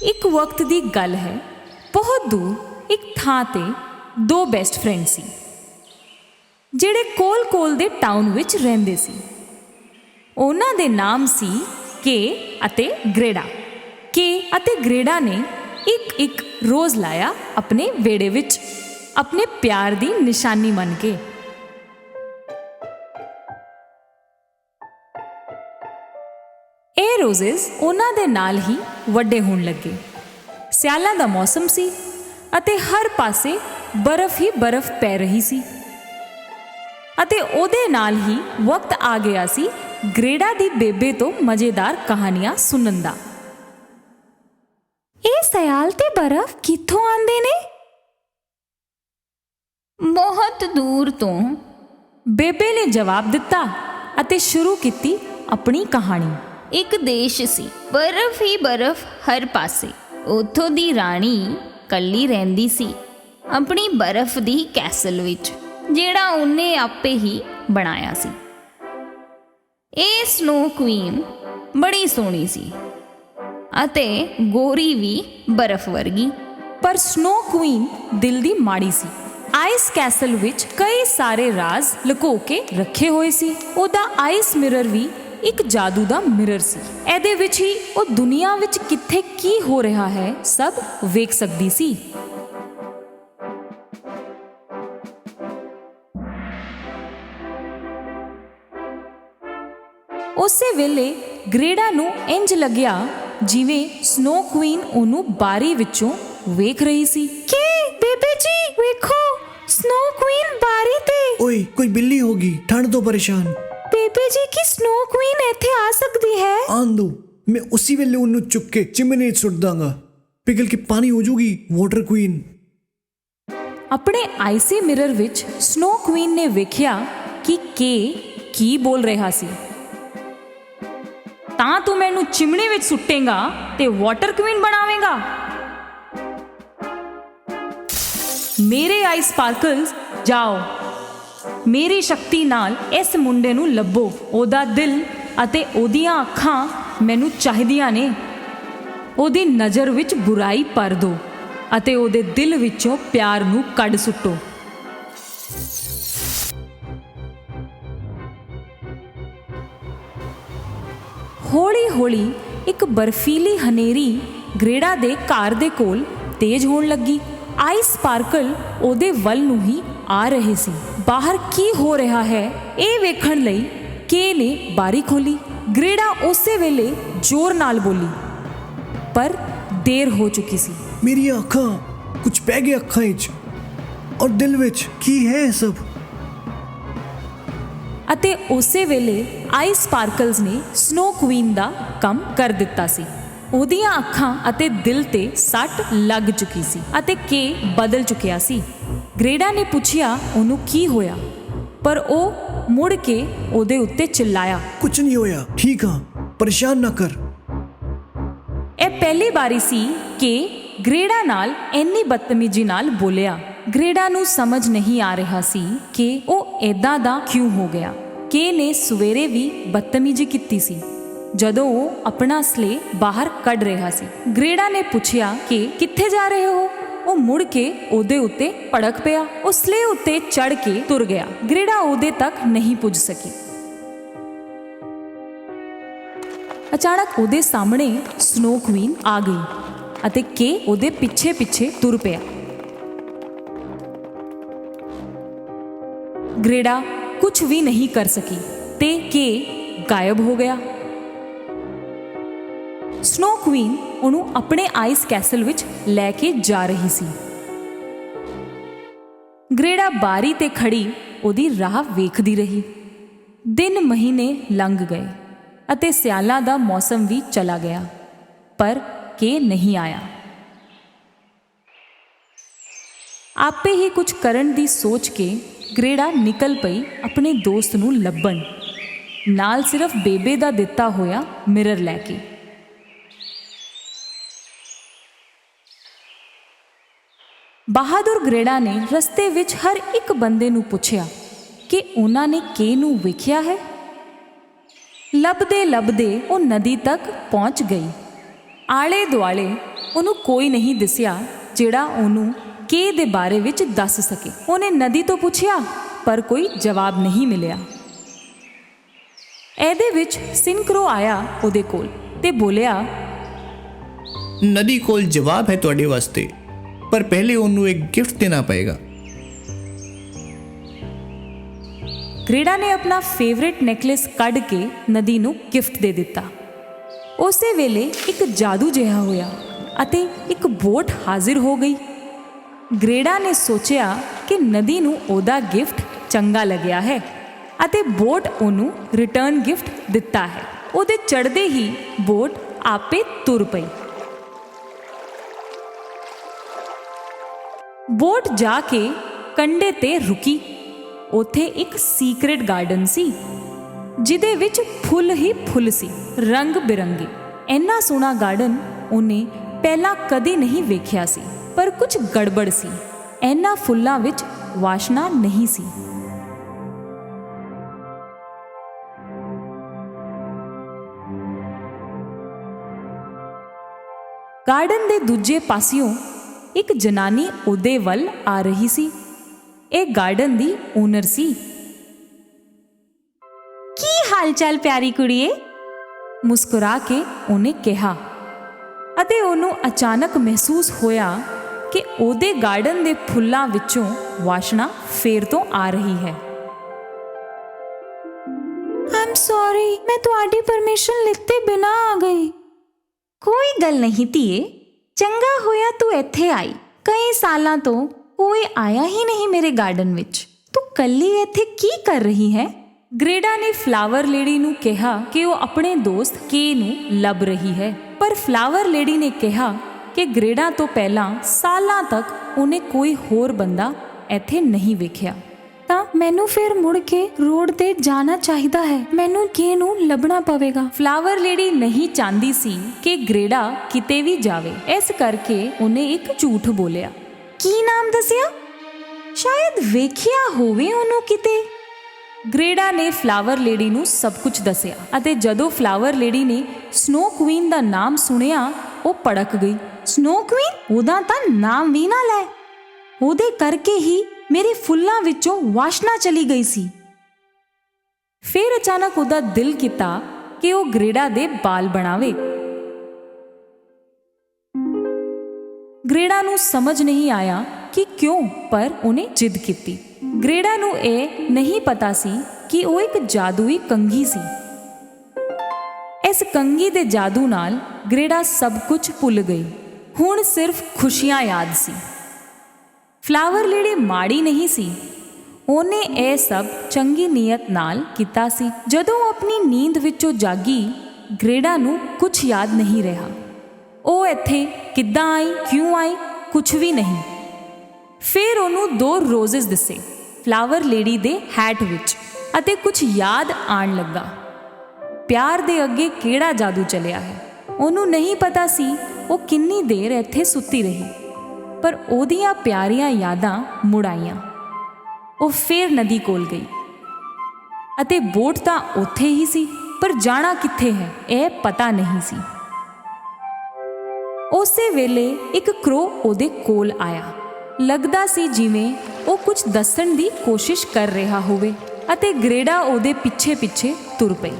ਇੱਕ ਵਕਤ ਦੀ ਗੱਲ ਹੈ, ਬਹੁਤ ਦੂਰ ਇੱਕ ਥਾਂ ਤੇ 2 ਬੈਸਟ ਫਰੈਂਡ ਸੀ ਜਿਹੜੇ ਕੋਲ-ਕੋਲ ਦੇ ਟਾਊਨ ਵਿੱਚ ਰਹਿੰਦੇ ਸੀ। ਉਹਨਾਂ ਦੇ ਨਾਮ ਸੀ ਕੇ ਅਤੇ ਗ੍ਰੇਡਾ। ਕੇ ਅਤੇ ਗ੍ਰੇਡਾ ਨੇ ਇੱਕ ਰੋਜ਼ ਲਾਇਆ ਆਪਣੇ ਵਿਹੜੇ ਵਿੱਚ, ਆਪਣੇ ਪਿਆਰ ਦੀ ਨਿਸ਼ਾਨੀ ਮੰਨ ਕੇ। ਇਹ ਰੋਜ਼ਸ ਉਹਨਾਂ ਦੇ ਨਾਲ ਹੀ ਵੱਡੇ ਹੋਣ ਲੱਗੇ। ਸਿਆਲਾਂ ਦਾ ਮੌਸਮ ਸੀ ਅਤੇ ਹਰ ਪਾਸੇ ਬਰਫ਼ ਹੀ ਬਰਫ਼ ਪੈ ਰਹੀ ਸੀ ਅਤੇ ਉਹਦੇ ਨਾਲ ਹੀ ਵਕਤ ਆ ਗਿਆ ਸੀ ਗ੍ਰੇਡਾ ਦੀ ਬੇਬੇ ਤੋਂ ਮਜ਼ੇਦਾਰ ਕਹਾਣੀਆਂ ਸੁਣਨ ਦਾ। ਇਹ ਸਿਆਲ ਤੇ ਬਰਫ਼ ਕਿੱਥੋਂ ਆਉਂਦੇ ਨੇ? ਬਹੁਤ ਦੂਰ ਤੋਂ, ਬੇਬੇ ਨੇ ਜਵਾਬ ਦਿੱਤਾ ਅਤੇ ਸ਼ੁਰੂ ਕੀਤੀ ਆਪਣੀ ਕਹਾਣੀ। ਇੱਕ ਦੇਸ਼ ਸੀ, ਬਰਫ਼ ਹੀ ਬਰਫ਼ ਹਰ ਪਾਸੇ। ਉੱਥੋਂ ਦੀ ਰਾਣੀ ਕੱਲੀ ਰਹਿੰਦੀ ਸੀ। ਆਪਣੀ ਬਰਫ਼ ਦੀ ਕੈਸਲ ਵਿੱਚ, ਜਿਹੜਾ ਉਹਨੇ ਆਪੇ ਹੀ ਬਣਾਇਆ ਸੀ। ਇਹ ਸਨੋ ਕੁਈਨ ਬੜੀ ਸੋਹਣੀ ਸੀ ਅਤੇ ਗੋਰੀ ਵੀ ਬਰਫ਼ ਵਰਗੀ। ਪਰ ਸਨੋ ਕੁਈਨ ਦਿਲ ਦੀ ਮਾੜੀ ਸੀ। ਆਈਸ ਕੈਸਲ ਵਿੱਚ ਕਈ ਸਾਰੇ ਰਾਜ਼ ਲੁਕੋ ਕੇ ਰੱਖੇ ਹੋਏ ਸੀ। ਉਹਦਾ ਆਈਸ ਮਿਰਰ ਵੀ ਇੱਕ ਜਾਦੂ ਦਾ ਮਿਰਰ ਸੀ। ਇਹਦੇ ਵਿੱਚ ਹੀ ਉਹ ਦੁਨੀਆ ਵਿੱਚ ਕਿੱਥੇ ਕੀ ਹੋ ਰਿਹਾ ਹੈ ਸਭ ਵੇਖ ਸਕਦੀ ਸੀ। ਉਸੇ ਵੇਲੇ ਗ੍ਰੇਡਾ ਨੂੰ ਇੰਜ ਲੱਗਿਆ ਜਿਵੇਂ ਸਨੋ ਕੁਈਨ ਉਹਨੂੰ ਬਾਰੀ ਵਿੱਚੋਂ ਵੇਖ ਰਹੀ ਸੀ। ਕੀ ਬੇਬੇ ਜੀ ਵੇਖੋ, ਸਨੋ ਕੁਈਨ ਬਾਰੀ ਤੇ। ਓਏ ਕੋਈ ਬਿੱਲੀ ਹੋਗੀ, ਠੰਡ ਤੋਂ ਪਰੇਸ਼ਾਨ। ਬੇਬੇ ਜੀ ਕੀ ਸਨੋ ਕੁਈਨ ਇੱਥੇ ਆ ਸਕਦੀ ਹੈ? ਆਉਣ ਦੋ, ਮੈਂ ਉਸੇ ਵੇਲੇ ਉਹਨੂੰ ਚੁੱਕ ਕੇ ਚਿਮਨੀ 'ਚ ਸੁੱਟ ਦਾਂਗਾ, ਪਿਘਲ ਕੇ ਪਾਣੀ ਹੋ ਜਾਊਗੀ ਵਾਟਰ ਕੁਈਨ। ਆਪਣੇ ਆਈਸੀ ਮਿਰਰ ਵਿੱਚ ਸਨੋ ਕੁਈਨ ਨੇ ਵੇਖਿਆ ਕਿ ਕੀ ਬੋਲ ਰਿਹਾ ਸੀ। ਤਾਂ ਤੂੰ ਮੈਨੂੰ ਚਿਮਨੀ ਵਿੱਚ ਸੁੱਟੇਂਗਾ ਤੇ ਵਾਟਰ ਕੁਈਨ ਬਣਾਵੇਂਗਾ? ਮੇਰੇ ਆਈ ਸਪਾਰਕਲਸ, ਜਾਓ, ਮੇਰੀ ਸ਼ਕਤੀ ਨਾਲ ਇਸ ਮੁੰਡੇ ਨੂੰ ਲੱਭੋ। ਉਹਦਾ ਦਿਲ ਅਤੇ ਉਹਦੀਆਂ ਅੱਖਾਂ ਮੈਨੂੰ ਚਾਹੀਦੀਆਂ ਨੇ। ਉਹਦੀ ਨਜ਼ਰ ਵਿੱਚ ਬੁਰਾਈ ਭਰ ਦਿਓ ਅਤੇ ਉਹਦੇ ਦਿਲ ਵਿੱਚੋਂ ਪਿਆਰ ਨੂੰ ਕੱਢ ਸੁੱਟੋ। ਹੌਲੀ-ਹੌਲੀ ਇੱਕ ਬਰਫੀਲੀ ਹਨੇਰੀ ਗ੍ਰੇਡਾ ਦੇ ਘਰ ਦੇ ਕੋਲ ਤੇਜ਼ ਹੋਣ ਲੱਗੀ। ਆਈ ਸਪਾਰਕਲ ਉਹਦੇ ਵੱਲ ਨੂੰ ਹੀ ਆ ਰਹੇ ਸੀ। ਬਾਹਰ ਕੀ ਹੋ ਰਿਹਾ ਹੈ ਇਹ ਵੇਖਣ ਲਈ ਕੇ ਨੇ ਬਾਰੀ ਖੋਲੀ। ਗ੍ਰੇਡਾ ਉਸੇ ਵੇਲੇ ਜ਼ੋਰ ਨਾਲ ਬੋਲੀ, ਪਰ ਦੇਰ ਹੋ ਚੁੱਕੀ ਸੀ। ਮੇਰੀਆਂ ਅੱਖਾਂ, ਕੁਝ ਪੈ ਗਿਆ ਅੱਖਾਂ 'ਚ ਔਰ ਦਿਲ ਵਿੱਚ। ਕੀ ਹੈ ਇਹ ਸਭ? ਅਤੇ ਉਸੇ ਵੇਲੇ ਆਈ ਸਪਾਰਕਲਸ ਨੇ ਸਨੋ ਕੁਈਨ ਦਾ ਕੰਮ ਕਰ ਦਿੱਤਾ ਸੀ। ਉਹਦੀਆਂ ਅੱਖਾਂ ਅਤੇ ਦਿਲ ਤੇ ਸੱਟ ਲੱਗ ਚੁੱਕੀ ਸੀ ਅਤੇ ਕੇ ਬਦਲ ਚੁੱਕਿਆ ਸੀ। ਗ੍ਰੇਡਾ ਨੇ ਪੁੱਛਿਆ ਉਹਨੂੰ ਕੀ ਹੋਇਆ, ਪਰ ਉਹ ਮੁੜ ਕੇ ਉਹਦੇ ਉੱਤੇ ਚਿল্ਲਾਇਆ, ਕੁਝ ਨਹੀਂ ਹੋਇਆ, ਠੀਕ ਹਾਂ, ਪਰੇਸ਼ਾਨ ਨਾ ਕਰ। ਇਹ ਪਹਿਲੀ ਵਾਰੀ ਸੀ ਕਿ ਗ੍ਰੇਡਾ ਨਾਲ ਇੰਨੀ ਬਦਤਮੀਜ਼ੀ ਨਾਲ ਬੋਲਿਆ। ਗ੍ਰੇਡਾ ਨੂੰ ਸਮਝ ਨਹੀਂ ਆ ਰਿਹਾ ਸੀ ਕਿ ਉਹ ਏਦਾਂ ਦਾ ਕਿਉਂ ਹੋ ਗਿਆ। ਕੇ ਨੇ ਸਵੇਰੇ ਵੀ ਬਦਤਮੀਜ਼ੀ ਕੀਤੀ ਸੀ ਜਦੋਂ ਉਹ ਆਪਣਾ ਸਲੇ ਬਾਹਰ ਕੱਢ ਰਿਹਾ ਸੀ। ਗ੍ਰੇਡਾ ਨੇ ਪੁੱਛਿਆ ਕਿ ਕਿੱਥੇ ਜਾ ਰਹੇ ਹੋ? ਉਹ ਮੁੜ ਕੇ ਉਹਦੇ ਉੱਤੇ ਭੜਕ ਪਿਆ। ਉਹ ਸਲੇ ਉੱਤੇ ਚੜ ਕੇ ਤੁਰ ਗਿਆ। ਗ੍ਰੇਡਾ ਉਹਦੇ ਤੱਕ ਨਹੀਂ ਪੁੱਜ ਸਕੀ। ਅਚਾਨਕ ਉਹਦੇ ਸਾਹਮਣੇ ਸਨੋ ਕੁਈਨ ਆ ਗਈ ਅਤੇ ਕੇ ਉਹਦੇ ਪਿੱਛੇ ਤੁਰ ਪਿਆ। ਗ੍ਰੇਡਾ ਕੁਝ ਵੀ ਨਹੀਂ ਕਰ ਸਕੀ ਤੇ ਕੇ ਗਾਇਬ ਹੋ ਗਿਆ। ਸਨੋ ਕੁਈਨ ਉਹਨੂੰ ਆਪਣੇ ਆਈਸ ਕੈਸਲ ਵਿੱਚ ਲੈ ਕੇ ਜਾ ਰਹੀ ਸੀ। ਗ੍ਰੇਡਾ ਬਾਰੀ ਤੇ ਖੜੀ ਉਹਦੀ ਰਾਹ ਵੇਖਦੀ ਰਹੀ। ਦਿਨ ਮਹੀਨੇ ਲੰਘ ਗਏ ਅਤੇ ਸਿਆਲਾਂ ਦਾ ਮੌਸਮ ਵੀ ਚਲਾ ਗਿਆ, ਪਰ ਕੇ ਨਹੀਂ ਆਇਆ। ਆਪੇ ਹੀ ਕੁਝ ਕਰਨ ਦੀ ਸੋਚ ਕੇ ਗ੍ਰੇਡਾ ਨਿਕਲ ਪਈ ਆਪਣੇ ਦੋਸਤ ਨੂੰ ਲੱਭਣ, ਨਾਲ ਸਿਰਫ ਬੇਬੇ ਦਾ ਦਿੱਤਾ ਹੋਇਆ ਮਿਰਰ ਲੈ ਕੇ। ਬਹਾਦਰ ਗ੍ਰੇਡਾ ਨੇ ਰਸਤੇ ਵਿੱਚ ਹਰ ਇੱਕ ਬੰਦੇ ਨੂੰ ਪੁੱਛਿਆ ਕਿ ਉਹਨਾਂ ਨੇ ਕੇ ਨੂੰ ਵੇਖਿਆ ਹੈ। ਲੱਭਦੇ ਉਹ ਨਦੀ ਤੱਕ ਪਹੁੰਚ ਗਈ। ਆਲੇ ਦੁਆਲੇ ਉਹਨੂੰ ਕੋਈ ਨਹੀਂ ਦਿਸਿਆ ਜਿਹੜਾ ਉਹਨੂੰ ਕੇ ਦੇ ਬਾਰੇ ਵਿੱਚ ਦੱਸ ਸਕੇ। ਉਹਨੇ ਨਦੀ ਤੋਂ ਪੁੱਛਿਆ, ਪਰ ਕੋਈ ਜਵਾਬ ਨਹੀਂ ਮਿਲਿਆ। ਇਹਦੇ ਵਿੱਚ ਸਿੰਕਰੋ ਆਇਆ ਉਹਦੇ ਕੋਲ ਤੇ ਬੋਲਿਆ, ਨਦੀ ਕੋਲ ਜਵਾਬ ਹੈ ਤੁਹਾਡੇ ਵਾਸਤੇ, ਪਰ ਪਹਿਲੇ ਉਹਨੂੰ ਇੱਕ ਗਿਫਟ ਦੇਣਾ ਪਏਗਾ। ਗ੍ਰੇਡਾ ਨੇ ਆਪਣਾ ਫੇਵਰਿਟ ਨੈਕਲੇਸ ਕੱਢ ਕੇ ਨਦੀ ਨੂੰ ਗਿਫਟ ਦੇ ਦਿੱਤਾ। ਉਸੇ ਵੇਲੇ ਇੱਕ ਜਾਦੂ ਜਿਹਾ ਹੋਇਆ ਅਤੇ ਇੱਕ ਬੋਟ ਹਾਜ਼ਰ ਹੋ ਗਈ। ਗ੍ਰੇਡਾ ਨੇ ਸੋਚਿਆ ਕਿ ਨਦੀ ਨੂੰ ਉਹਦਾ ਗਿਫਟ ਚੰਗਾ ਲੱਗਿਆ ਹੈ ਅਤੇ ਬੋਟ ਉਹਨੂੰ ਰਿਟਰਨ ਗਿਫਟ ਦਿੱਤਾ ਹੈ। ਉਹਦੇ ਚੜ੍ਹਦੇ ਹੀ ਬੋਟ ਆਪੇ ਤੁਰ ਪਈ। ਬੋਟ ਜਾ ਕੇ ਕੰਢੇ ਤੇ ਰੁਕੀ। ਉੱਥੇ ਇੱਕ ਸੀਕ੍ਰੇਟ ਗਾਰਡਨ ਸੀ ਜਿਹਦੇ ਵਿੱਚ ਫੁੱਲ ਹੀ ਫੁੱਲ ਸੀ, ਰੰਗ ਬਿਰੰਗੇ। ਇੰਨਾ ਸੋਹਣਾ ਗਾਰਡਨ ਉਹਨੇ ਪਹਿਲਾਂ ਕਦੇ ਨਹੀਂ ਵੇਖਿਆ ਸੀ, ਪਰ ਕੁਝ ਗੜਬੜ ਸੀ। ਇਹਨਾਂ ਫੁੱਲਾਂ ਵਿੱਚ ਵਾਸ਼ਨਾ ਨਹੀਂ ਸੀ। ਗਾਰਡਨ ਦੇ ਦੂਜੇ ਪਾਸਿਓਂ ਇੱਕ ਜਨਾਨੀ ਉਹਦੇ ਵੱਲ ਆ ਰਹੀ ਸੀ। ਇਹ ਗਾਰਡਨ ਦੀ ਓਨਰ ਸੀ। ਕੀ ਹਾਲ ਚਾਲ ਪਿਆਰੀ ਕੁੜੀਏ, ਮੁਸਕਰਾ ਕੇ ਉਹਨੇ ਕਿਹਾ, ਅਤੇ ਉਹਨੂੰ ਅਚਾਨਕ ਮਹਿਸੂਸ ਹੋਇਆ ਕਿ ਉਹਦੇ ਗਾਰਡਨ ਦੇ ਫੁੱਲਾਂ ਵਿੱਚੋਂ ਵਾਸ਼ਨਾ ਫੇਰ ਤੋਂ ਆ ਰਹੀ ਹੈ। ਆਮ ਸੌਰੀ, ਮੈਂ ਤੁਹਾਡੀ ਪਰਮਿਸ਼ਨ ਲਿੱਤੇ ਬਿਨਾ ਆ ਗਈ। ਕੋਈ ਗੱਲ ਨਹੀਂ ਧੀਏ, ਚੰਗਾ ਹੋਇਆ ਤੂੰ ਇੱਥੇ ਆਈ। ਕਈ ਸਾਲਾਂ ਤੋਂ ਕੋਈ ਆਇਆ ਹੀ ਨਹੀਂ ਮੇਰੇ ਗਾਰਡਨ ਵਿੱਚ। ਤੂੰ ਕੱਲੀ ਇੱਥੇ ਕੀ ਕਰ ਰਹੀ ਹੈ? ਗ੍ਰੇਡਾ ਨੇ ਫਲਾਵਰ ਲੇਡੀ ਨੂੰ ਕਿਹਾ ਕਿ ਉਹ ਆਪਣੇ ਦੋਸਤ ਕੇ ਨੂੰ ਲੱਭ ਰਹੀ ਹੈ, ਪਰ ਫਲਾਵਰ ਲੇਡੀ ਨੇ ਕਿਹਾ ਕਿ ਗ੍ਰੇਡਾ ਤੋਂ ਪਹਿਲਾਂ ਸਾਲਾਂ ਤੱਕ ਉਹਨੇ ਕੋਈ ਹੋਰ ਬੰਦਾ ਇੱਥੇ ਨਹੀਂ ਵੇਖਿਆ। ਤਾਂ ਮੈਨੂੰ ਫਿਰ ਮੁੜ ਕੇ ਰੋਡ ਤੇ ਜਾਣਾ ਚਾਹੀਦਾ ਹੈ। ਮੈਨੂੰ ਕੇ ਨੂੰ ਲੱਭਣਾ ਪਵੇਗਾ। ਫਲਾਵਰ ਲੇਡੀ ਨਹੀਂ ਚਾਹੁੰਦੀ ਸੀ ਕਿ ਗ੍ਰੇਡਾ ਕਿਤੇ ਵੀ ਜਾਵੇ, ਇਸ ਕਰਕੇ ਉਹਨੇ ਇੱਕ ਝੂਠ ਬੋਲਿਆ। ਕੀ ਨਾਮ ਦੱਸਿਆ? ਸ਼ਾਇਦ ਵੇਖਿਆ ਹੋਵੇ ਉਹਨੂੰ ਕਿਤੇ। ਗ੍ਰੇਡਾ ਨੇ ਫਲਾਵਰ ਲੇਡੀ ਨੂੰ ਸਭ ਕੁਝ ਦੱਸਿਆ, ਅਤੇ ਜਦੋਂ ਫਲਾਵਰ ਲੇਡੀ ਨੇ ਸਨੋ ਕੁਈਨ ਦਾ ਨਾਮ ਸੁਣਿਆ ਉਹ ਭੜਕ ਗਈ। Snow Queen? ਉਹਦਾ ਤਾਂ ਨਾਮ ਵੀ ਨਾ ਲੈ। ਉਹਦੇ ਕਰਕੇ ਹੀ ਮੇਰੇ ਫੁੱਲਾਂ ਵਿੱਚੋਂ ਵਾਸ਼ਨਾ ਚਲੀ ਗਈ ਸੀ। ਫਿਰ ਅਚਾਨਕ ਉਹਦਾ ਦਿਲ ਕੀਤਾ ਕਿ ਉਹ ਗ੍ਰੇਡਾ ਦੇ ਬਾਲ ਬਣਾਵੇ। ਗ੍ਰੇਡਾ ਨੂੰ ਸਮਝ ਨਹੀਂ ਆਇਆ ਕਿ ਕਿਉਂ, ਪਰ ਉਹਨੇ ਜਿੱਦ ਕੀਤੀ। ਗ੍ਰੇਡਾ ਨੂੰ ਇਹ ਨਹੀਂ ਪਤਾ ਸੀ ਕਿ ਉਹ ਇੱਕ ਜਾਦੂਈ ਕੰਘੀ ਸੀ। ਇਸ ਕੰਘੀ ਦੇ ਜਾਦੂ ਨਾਲ ਗ੍ਰੇਡਾ ਸਭ ਕੁਝ ਭੁੱਲ ਗਈ। ਹੁਣ ਸਿਰਫ ਖੁਸ਼ੀਆਂ ਯਾਦ ਸੀ। ਫਲਾਵਰ ਲੇਡੀ ਮਾੜੀ ਨਹੀਂ ਸੀ। ਉਹਨੇ ਇਹ ਸਭ ਚੰਗੀ ਨੀਅਤ ਨਾਲ ਕੀਤਾ ਸੀ। ਜਦੋਂ ਉਹ ਆਪਣੀ ਨੀਂਦ ਵਿੱਚੋਂ ਜਾਗੀ, ਗ੍ਰੇਡਾ ਨੂੰ ਕੁਝ ਯਾਦ ਨਹੀਂ ਰਿਹਾ। ਉਹ ਇੱਥੇ ਕਿੱਦਾਂ ਆਈ, ਕਿਉਂ ਆਈ, ਕੁਝ ਵੀ ਨਹੀਂ। ਫਿਰ ਉਹਨੂੰ 2 ਰੋਜ਼ਸ ਦਿਸੇ ਫਲਾਵਰ ਲੇਡੀ ਦੇ ਹੈਟ ਵਿੱਚ, ਅਤੇ ਕੁਝ ਯਾਦ ਆਉਣ ਲੱਗਾ। ਪਿਆਰ ਦੇ ਅੱਗੇ ਕਿਹੜਾ ਜਾਦੂ ਚੱਲਿਆ ਹੈ। ਉਹਨੂੰ ਨਹੀਂ ਪਤਾ ਸੀ ਉਹ ਕਿੰਨੀ ਦੇਰ ਇੱਥੇ ਸੁੱਤੀ ਰਹੀ, ਪਰ ਉਹਦੀਆਂ ਪਿਆਰੀਆਂ ਯਾਦਾਂ ਮੁੜ ਆਈਆਂ। ਉਹ ਫਿਰ ਨਦੀ ਕੋਲ ਗਈ, ਅਤੇ ਬੋਟ ਤਾਂ ਉੱਥੇ ਹੀ ਸੀ, ਪਰ ਜਾਣਾ ਕਿੱਥੇ ਹੈ ਇਹ ਪਤਾ ਨਹੀਂ ਸੀ। ਉਸੇ ਵੇਲੇ ਇੱਕ ਕਰੋ ਉਹਦੇ ਕੋਲ ਆਇਆ। ਲੱਗਦਾ ਸੀ ਜਿਵੇਂ ਉਹ ਕੁਝ ਦੱਸਣ ਦੀ ਕੋਸ਼ਿਸ਼ ਕਰ ਰਿਹਾ ਹੋਵੇ, ਅਤੇ ਗ੍ਰੇਡਾ ਉਹਦੇ ਪਿੱਛੇ ਪਿੱਛੇ ਤੁਰ ਪਈ,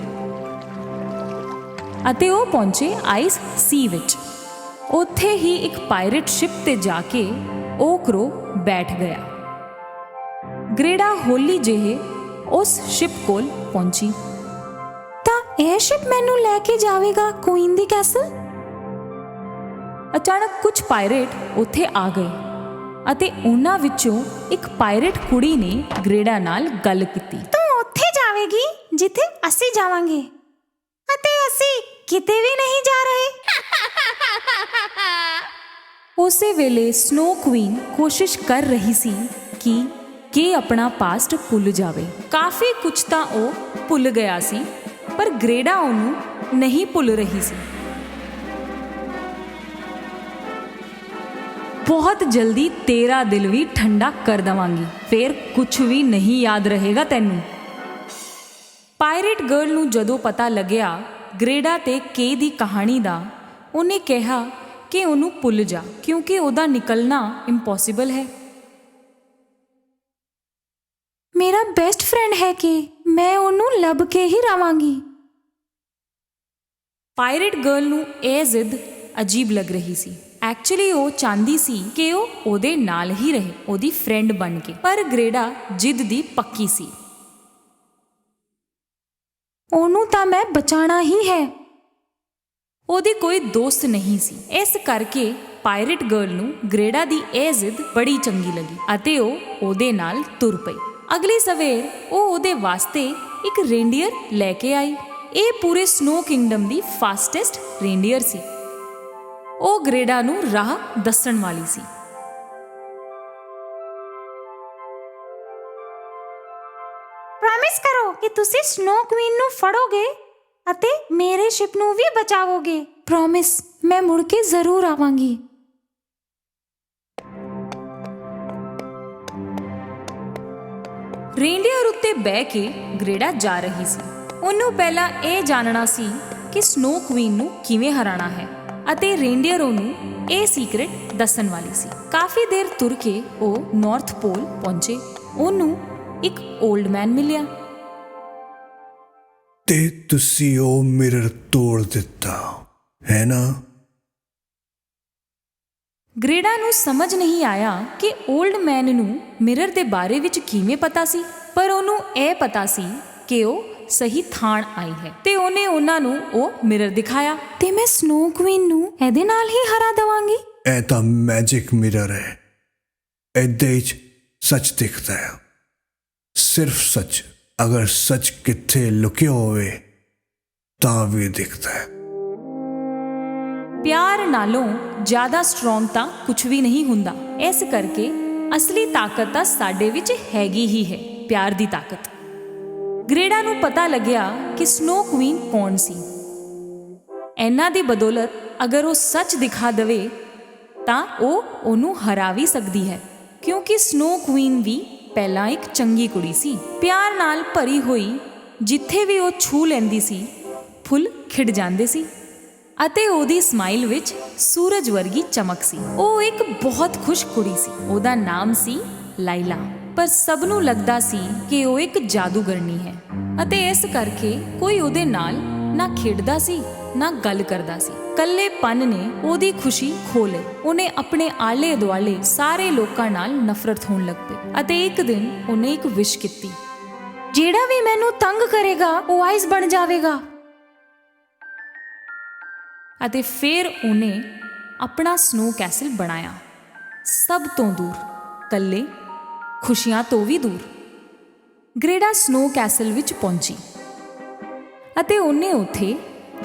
ਅਤੇ ਉਹ ਪਹੁੰਚੇ ਆਈਸ ਸੀ ਵਿੱਚ। ਉੱਥੇ ਹੀ ਇੱਕ ਪਾਇਰੇਟ ਸ਼ਿਪ ਤੇ ਜਾ ਕੇ ਉਹ ਕਰੋ ਬੈਠ ਗਿਆ। ਗ੍ਰੇਡਾ ਹੌਲੀ ਜਿਹੇ ਉਸ ਸ਼ਿਪ ਕੋਲ ਪਹੁੰਚੀ। ਤਾਂ ਇਹ ਸ਼ਿਪ ਮੈਨੂੰ ਲੈ ਕੇ ਜਾਵੇਗਾ ਕੁਈਨ ਦੀ ਕੈਸਲ? ਅਚਾਨਕ ਕੁਝ ਪਾਇਰੇਟ ਉੱਥੇ ਆ ਗਏ, ਅਤੇ ਉਹਨਾਂ ਵਿੱਚੋਂ ਇੱਕ ਪਾਇਰੇਟ ਕੁੜੀ ਨੇ ਗ੍ਰੇਡਾ ਨਾਲ ਗੱਲ ਕੀਤੀ। ਤੂੰ ਉੱਥੇ ਜਾਵੇਗੀ ਜਿੱਥੇ ਅਸੀਂ ਜਾਵਾਂਗੇ, ਅਤੇ ਅਸੀਂ ਕਿਤੇ ਵੀ ਨਹੀਂ ਜਾ ਰਹੇ। ਉਸੇ ਵੇਲੇ ਸਨੋ ਕੁਈਨ ਕੋਸ਼ਿਸ਼ ਕਰ ਰਹੀ ਸੀ ਕਿ ਆਪਣਾ ਪਾਸਟ ਭੁੱਲ ਜਾਵੇ। ਕਾਫੀ ਕੁਝ ਤਾਂ ਉਹ ਭੁੱਲ ਗਿਆ ਸੀ, ਪਰ ਗ੍ਰੇਡਾ ਉਹਨੂੰ ਨਹੀਂ ਭੁੱਲ ਰਹੀ ਸੀ। ਬਹੁਤ ਜਲਦੀ ਤੇਰਾ ਦਿਲ ਵੀ ਠੰਡਾ ਕਰ ਦਵਾਂਗੀ, ਫਿਰ ਕੁਝ ਵੀ ਨਹੀਂ ਯਾਦ ਰਹੇਗਾ ਤੈਨੂੰ। ਪਾਇਰੇਟ ਗਰਲ ਨੂੰ ਜਦੋਂ ਪਤਾ ਲੱਗਿਆ ਗ੍ਰੇਡਾ ਤੇ ਕੇ ਦੀ ਕਹਾਣੀ ਦਾ, ਉਹਨੇ ਕਿਹਾ ਕਿ ਉਹਨੂੰ ਭੁੱਲ ਜਾ, ਕਿਉਂਕਿ ਉਹਦਾ ਨਿਕਲਣਾ ਇੰਪੋਸੀਬਲ ਹੈ। ਮੇਰਾ ਬੈਸਟ ਫਰੈਂਡ ਹੈ ਕਿ ਮੈਂ ਉਹਨੂੰ ਲੱਭ ਕੇ ਹੀ ਰਵਾਂਗੀ। ਪਾਇਰੇਟ ਗਰਲ ਨੂੰ ਇਹ ਜ਼ਿੱਦ ਅਜੀਬ ਲੱਗ ਰਹੀ ਸੀ। ਐਕਚੁਅਲੀ ਉਹ ਚਾਹੁੰਦੀ ਸੀ ਕਿ ਉਹ ਉਹਦੇ ਨਾਲ ਹੀ ਰਹੇ, ਉਹਦੀ ਫਰੈਂਡ ਬਣ ਕੇ, ਪਰ ਗ੍ਰੇਡਾ ਜਿੱਦ ਦੀ ਪੱਕੀ ਸੀ। ਉਹਨੂੰ ਤਾਂ ਮੈਂ ਬਚਾਉਣਾ ਹੀ ਹੈ। ਉਹਦੀ ਕੋਈ ਦੋਸਤ ਨਹੀਂ ਸੀ, ਇਸ ਕਰਕੇ ਪਾਇਰੇਟ ਗਰਲ ਨੂੰ ਗ੍ਰੇਡਾ ਦੀ ਇਹ ਜ਼ਿੱਦ ਬੜੀ ਚੰਗੀ ਲੱਗੀ, ਅਤੇ ਉਹ ਉਹਦੇ ਨਾਲ ਤੁਰ ਪਈ। ਅਗਲੀ ਸਵੇਰ ਉਹ ਉਹਦੇ ਵਾਸਤੇ ਇੱਕ ਰੇਂਡੀਅਰ ਲੈ ਕੇ ਆਈ। ਇਹ ਪੂਰੇ ਸਨੋ ਕਿੰਗਡਮ ਦੀ ਫਾਸਟੈਸਟ ਰੇਂਡੀਅਰ ਸੀ। ਉਹ ਗ੍ਰੇਡਾ ਨੂੰ ਰਾਹ ਦੱਸਣ ਵਾਲੀ ਸੀ। ਪ੍ਰੋਮਿਸ ਕਰੋ ਕਿ ਤੁਸੀਂ ਸਨੋ ਕੁਈਨ ਨੂੰ ਫੜੋਗੇ ਅਤੇ ਮੇਰੇ ਸ਼ਿਪ ਨੂੰ ਵੀ ਬਚਾਵੋਗੇ। ਪ੍ਰੋਮਿਸ, ਮੈਂ ਮੁੜ ਕੇ ਜ਼ਰੂਰ ਆਵਾਂਗੀ। ਰੇਂਡੀਅਰ ਉੱਤੇ ਬਹਿ ਕੇ ਗ੍ਰੇਡਾ ਜਾ ਰਹੀ ਸੀ। ਉਹਨੂੰ ਪਹਿਲਾਂ ਇਹ ਜਾਣਨਾ ਸੀ ਕਿ ਸਨੋ ਕੁਈਨ ਨੂੰ ਕਿਵੇਂ ਹਰਾਣਾ ਹੈ ਅਤੇ ਰੇਂਡੀਅਰ ਉਹਨੂੰ ਇਹ ਸੀਕ੍ਰੇਟ ਦੱਸਣ ਵਾਲੀ ਸੀ। ਕਾਫੀ ਦੇਰ ਤੁਰ ਕੇ ਉਹ ਨਾਰਥ ਪੋਲ ਪਹੁੰਚੇ। ਉਹਨੂੰ ਇੱਕ 올ਡ ਮੈਨ ਮਿਲਿਆ। ਤੇ ਤੁਸੀਂ ਉਹ ਮਿਰਰ ਤੋੜ ਦਿੱਤਾ ਹੈ ਨਾ? ਗ੍ਰੇਡਾ ਨੂੰ ਸਮਝ ਨਹੀਂ ਆਇਆ ਕਿ 올ਡ ਮੈਨ ਨੂੰ ਮਿਰਰ ਦੇ ਬਾਰੇ ਵਿੱਚ ਕਿਵੇਂ ਪਤਾ ਸੀ, ਪਰ ਉਹਨੂੰ ਇਹ ਪਤਾ ਸੀ ਕਿ ਉਹ ਸਹੀ ਥਾਂ ਆਈ ਹੈ ਤੇ ਉਹਨੇ ਉਹਨਾਂ ਨੂੰ ਉਹ ਮਿਰਰ ਦਿਖਾਇਆ। ਤੇ ਮੈਂ ਸਨੋ ਕੁਈਨ ਨੂੰ ਇਹਦੇ ਨਾਲ ਹੀ ਹਰਾ ਦੇਵਾਂਗੀ। ਇਹ ਤਾਂ ਮੈਜਿਕ ਮਿਰਰ ਹੈ। ਇਹਦੇ 'ਚ ਸੱਚ ਦਿਖਦਾ ਹੈ, ਸਿਰਫ ਸੱਚ। ਅਗਰ ਸੱਚ ਕਿੱਥੇ ਲੁਕਿਆ ਹੋਵੇ ਤਾਂ ਵੀ ਦਿਖਦਾ ਹੈ। ਪਿਆਰ ਨਾਲੋਂ ਜ਼ਿਆਦਾ ਸਟਰੋਂਗ ਤਾਂ ਕੁਝ ਵੀ ਨਹੀਂ ਹੁੰਦਾ। ਇਸ ਕਰਕੇ ਅਸਲੀ ਤਾਕਤ ਤਾਂ ਸਾਡੇ ਵਿੱਚ ਹੈਗੀ ਹੀ ਹੈ, ਪਿਆਰ ਦੀ ਤਾਕਤ। ਗ੍ਰੇਡਾ ਨੂੰ ਪਤਾ ਲੱਗਿਆ ਕਿ ਸਨੋ ਕੁਈਨ ਕੌਣ ਸੀ। ਇਹਨਾਂ ਦੀ ਬਦੌਲਤ ਅਗਰ ਉਹ ਸੱਚ ਦਿਖਾ ਦੇਵੇ ਤਾਂ ਉਹ ਉਹਨੂੰ ਹਰਾ ਵੀ ਸਕਦੀ ਹੈ, ਕਿਉਂਕਿ ਸਨੋ ਕੁਈਨ ਵੀ ਪਹਿਲਾਂ ਇੱਕ ਚੰਗੀ ਕੁੜੀ ਸੀ, ਪਿਆਰ ਨਾਲ ਭਰੀ ਹੋਈ। ਜਿੱਥੇ ਵੀ ਉਹ ਛੂ ਲੈਂਦੀ ਸੀ ਫੁੱਲ ਖਿੜ ਜਾਂਦੇ ਸੀ ਅਤੇ ਉਹਦੀ ਸਮਾਈਲ ਵਿੱਚ ਸੂਰਜ ਵਰਗੀ ਚਮਕ ਸੀ। ਉਹ ਇੱਕ ਬਹੁਤ ਖੁਸ਼ ਕੁੜੀ ਸੀ। ਉਹਦਾ ਨਾਮ ਸੀ ਲਾਈਲਾ। ਪਰ ਸਭ ਨੂੰ ਲੱਗਦਾ ਸੀ ਕਿ ਉਹ ਇੱਕ ਜਾਦੂਗਰਨੀ ਹੈ ਅਤੇ ਇਸ ਕਰਕੇ ਕੋਈ ਉਹਦੇ ਨਾਲ ਨਾ ਖੇਡਦਾ ਸੀ ਨਾ ਗੱਲ ਕਰਦਾ ਸੀ। ਇਕੱਲੇਪਨ ਨੇ ਉਹਦੀ ਖੁਸ਼ੀ ਖੋਹ ਲਈ। ਉਹਨੇ ਆਪਣੇ ਆਲੇ ਦੁਆਲੇ ਸਾਰੇ ਲੋਕਾਂ ਨਾਲ ਨਫ਼ਰਤ ਹੋਣ ਲੱਗ ਪਈ ਅਤੇ ਇੱਕ ਦਿਨ ਉਹਨੇ ਇੱਕ ਵਿਸ਼ ਕੀਤੀ, ਜਿਹੜਾ ਵੀ ਮੈਨੂੰ ਤੰਗ ਕਰੇਗਾ ਉਹ ਆਈਸ ਬਣ ਜਾਵੇਗਾ। ਅਤੇ ਫਿਰ ਉਹਨੇ ਆਪਣਾ ਸਨੋ ਕੈਸਲ ਬਣਾਇਆ, ਸਭ ਤੋਂ ਦੂਰ, ਇਕੱਲੇ, ਖੁਸ਼ੀਆਂ ਤੋਂ ਵੀ ਦੂਰ। ਗ੍ਰੇਡਾ ਸਨੋ ਕੈਸਲ ਵਿੱਚ ਪਹੁੰਚੀ ਅਤੇ ਉਹਨੇ ਉੱਥੇ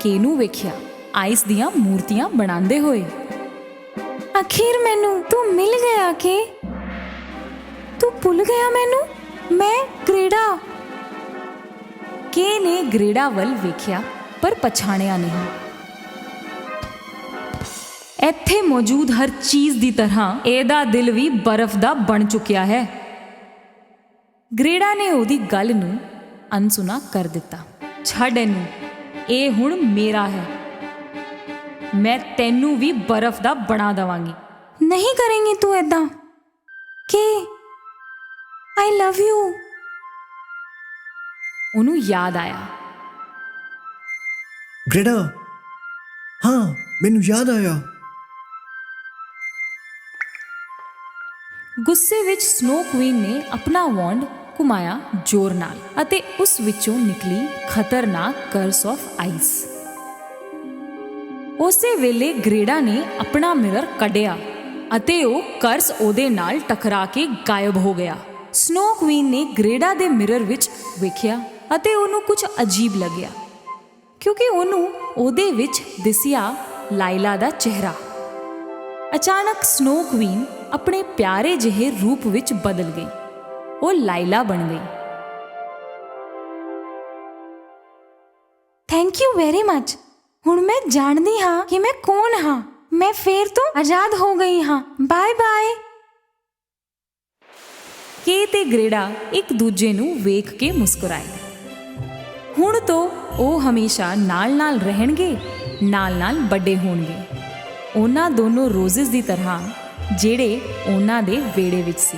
ਕੇ ਨੂੰ ਵੇਖਿਆ, ਆਈਸ ਦੀਆਂ ਮੂਰਤੀਆਂ ਬਣਾਉਂਦੇ ਹੋਏ। ਆਖਿਰ ਮੈਨੂੰ ਤੂੰ ਮਿਲ ਗਿਆ ਕੇ। ਤੂੰ ਭੁੱਲ ਗਿਆ ਮੈਨੂੰ? ਮੈਂ ਗ੍ਰੇਡਾ। ਕੇ ਨੇ ਗ੍ਰੇਡਾ ਵੱਲ ਵੇਖਿਆ ਪਰ ਪਛਾਣਿਆ ਨਹੀਂ। ਇੱਥੇ ਮੌਜੂਦ ਹਰ ਚੀਜ਼ ਦੀ ਤਰ੍ਹਾਂ ਇਹਦਾ ਦਿਲ ਵੀ ਬਰਫ਼ ਦਾ ਬਣ ਚੁੱਕਿਆ ਹੈ। ਗ੍ਰੇਡਾ ਨੇ ਉਹਦੀ ਗੱਲ ਨੂੰ ਅਣਸੁਣਾ ਕਰ ਦਿੱਤਾ। ਛੱਡ ਇਹਨੂੰ, ਇਹ ਹੁਣ ਮੇਰਾ ਹੈ। ਮੈਂ ਤੈਨੂੰ ਵੀ ਬਰਫ਼ ਦਾ ਬਣਾ ਦੇਵਾਂਗੀ। ਨਹੀਂ ਕਰੇਂਗੀ ਤੂੰ ਏਦਾਂ ਕਿ ਆਈ ਲਵ ਯੂ। ਉਹਨੂੰ ਯਾਦ ਆਇਆ। ਗ੍ਰੇਡਾ, ਹਾਂ ਮੈਨੂੰ ਯਾਦ ਆਇਆ। ਗੁੱਸੇ ਵਿੱਚ ਸਨੋ ਕੁਈਨ ਨੇ ਆਪਣਾ ਵੌਂਡ ਘੁਮਾਇਆ ਜ਼ੋਰ ਨਾਲ ਅਤੇ ਉਸ ਵਿੱਚੋਂ ਨਿਕਲੀ ਖਤਰਨਾਕ ਕਰਸ ਆਫ ਆਈਸ। ਉਸੇ ਵੇਲੇ ਗ੍ਰੇਡਾ ਨੇ ਆਪਣਾ ਮਿਰਰ ਕੱਢਿਆ ਅਤੇ ਉਹ ਕਰਸ ਉਹਦੇ ਨਾਲ ਟਕਰਾ ਕੇ ਗਾਇਬ ਹੋ ਗਿਆ। ਸਨੋ ਕੁਈਨ ਨੇ ਗ੍ਰੇਡਾ ਦੇ ਮਿਰਰ ਵਿੱਚ ਵੇਖਿਆ ਅਤੇ ਉਹਨੂੰ ਕੁਝ ਅਜੀਬ ਲੱਗਿਆ, ਕਿਉਂਕਿ ਉਹਨੂੰ ਉਹਦੇ ਵਿੱਚ ਦਿਸਿਆ ਲਾਈਲਾ ਦਾ ਚਿਹਰਾ। ਅਚਾਨਕ ਸਨੋ ਕੁਈਨ ਆਪਣੇ ਪਿਆਰੇ ਜਿਹੇ ਰੂਪ ਵਿੱਚ ਬਦਲ ਗਈ। ਉਹ ਲਾਈਲਾ ਬਣ ਗਈ। Thank you very much. ਹੁਣ ਮੈਂ ਜਾਣਦੀ ਹਾਂ ਕਿ ਮੈਂ ਕੌਣ ਹਾਂ। ਮੈਂ ਫੇਰ ਤੋਂ ਆਜ਼ਾਦ ਹੋ ਗਈ ਹਾਂ। Bye bye. ਕੇ ਤੇ ਗ੍ਰੇਡਾ ਇੱਕ ਦੂਜੇ ਨੂੰ ਵੇਖ ਕੇ ਮੁਸਕਰਾਏ। ਹੁਣ ਤੋਂ ਉਹ ਹਮੇਸ਼ਾ ਨਾਲ-ਨਾਲ ਰਹਿਣਗੇ, ਨਾਲ-ਨਾਲ ਵੱਡੇ ਹੋਣਗੇ। ਉਹਨਾਂ ਦੋਨੋਂ ਰੋਜ਼ਿਸ ਦੀ ਤਰ੍ਹਾਂ ਜਿਹੜੇ ਉਹਨਾਂ ਦੇ ਵਿਹੜੇ ਵਿੱਚ ਸੀ।